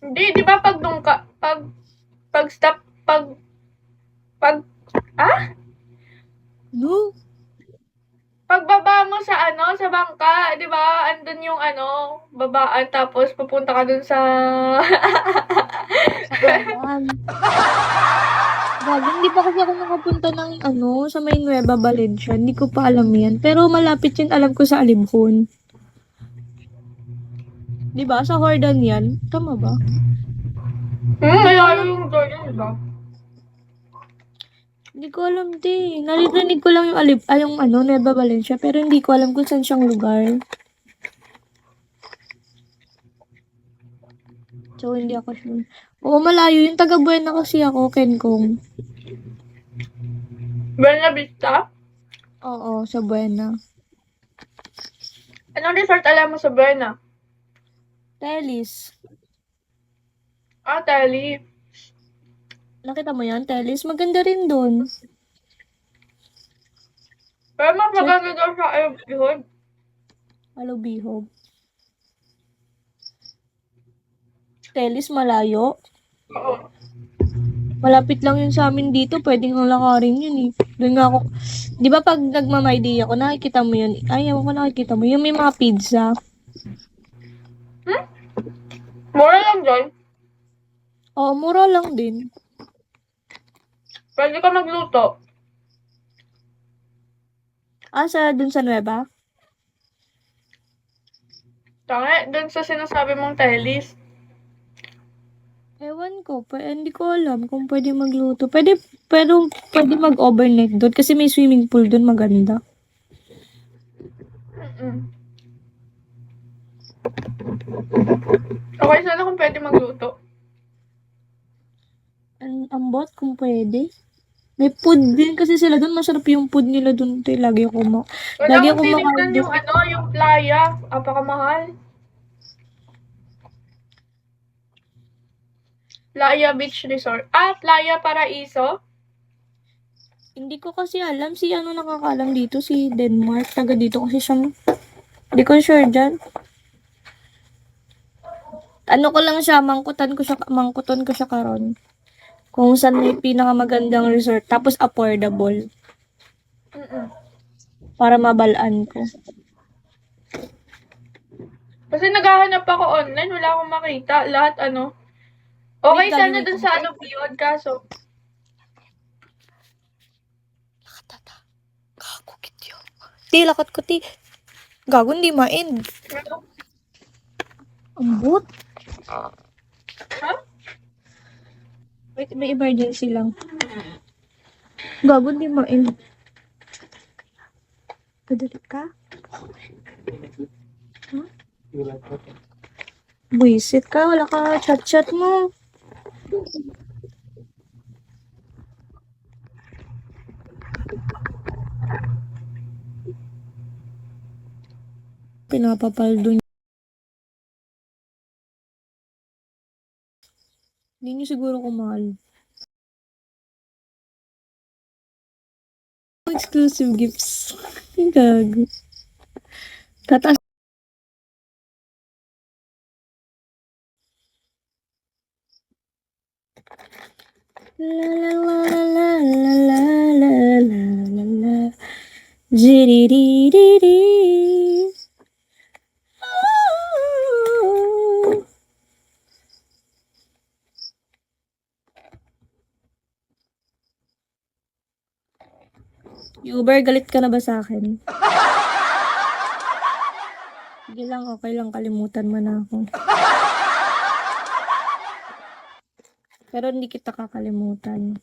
Hindi, di ba pag nung ka, pag stop, pag, ah? No? Pagbaba mo sa ano, sa bangka, di ba? Andun yung ano, babaan, tapos pupunta ka dun sa... Sa kanan. Gago, hindi pa kasi ako nakapunta ng ano, sa may Nueva Valencia. Hindi ko pa alam yan. Pero malapit yun, alam ko sa Alibhon. Di ba? Sa Hordan yan. Tama ba? Hindi ko malayo alam. yung Jordan, di ba? Hindi ko alam din. Naririnig ko lang yung yung ano, Nueva Valencia. Pero hindi ko alam kung saan siyang lugar. So, hindi ako sure. Oo, malayo. Yung taga Buena kasi ako, Kenkong. Buena Vista? Oo, sa Buena. Anong resort alam mo sa Buena? Telis. Ah, Tali. Nakita mo yan, Telis? Maganda rin dun. Pero mas Sa maganda daw sa Ayun. Alubihog. Telis, malayo. Oo. Malapit lang yun sa amin dito. Pwedeng lakarin yun eh. Doon nga ako. Di ba pag nagmamay day ako, nakikita mo yun? Ay, ewan ko nakikita mo. Yung may mga pizza. Hmm? Mura lang dyan. Oo, mura lang din. Pwede ka magluto. Ah, dun sa Nueva? Tangi, dun sa sinasabi mong Telis. Ewan ko. Hindi ko alam kung pwede magluto. Pwede mag-overnight doon kasi may swimming pool doon maganda. Mm-mm. Okay, sana kung pwede magluto. Ang ambot kung pwede. May food din kasi sila doon. Masarap yung food nila doon. Wala Lagi akong ako tinignan maka-order. yung ano, yung playa. Apakamahal. Playa Beach Resort. Ah, Playa Paraiso? Hindi ko kasi alam si ano nakakaalam dito, si Denmark. Taga dito kasi siya. Hindi ko sure dyan. Ano ko lang siya, mangkuton ko siya karon. Kung saan may pinakamagandang resort. Tapos affordable. Mm-mm. Para mabalaan ko. Kasi naghahanap ako online, wala akong makita. Lahat ano. Okay, Wait, sana wait dun lang. sa ano, Beyond, kaso. Nakatata. Gago, kityo. Ti, lakot ko, ti. Gago, hindi main. Ano? Ambot. Ha? Wait, may emergency lang. Gago, hindi main. Padali ka? Huh? Buisit ka, wala ka chat-chat mo. Pinapapaldo niya. Hindi niyo siguro kumahal. Exclusive gifts. Ang gago. Tataas. La la la la la la la la la la. Jiririri. Uber, galit ka na ba sa akin? Sige lang, okay lang. Kalimutan mo na ako. Pero hindi kita kakalimutan.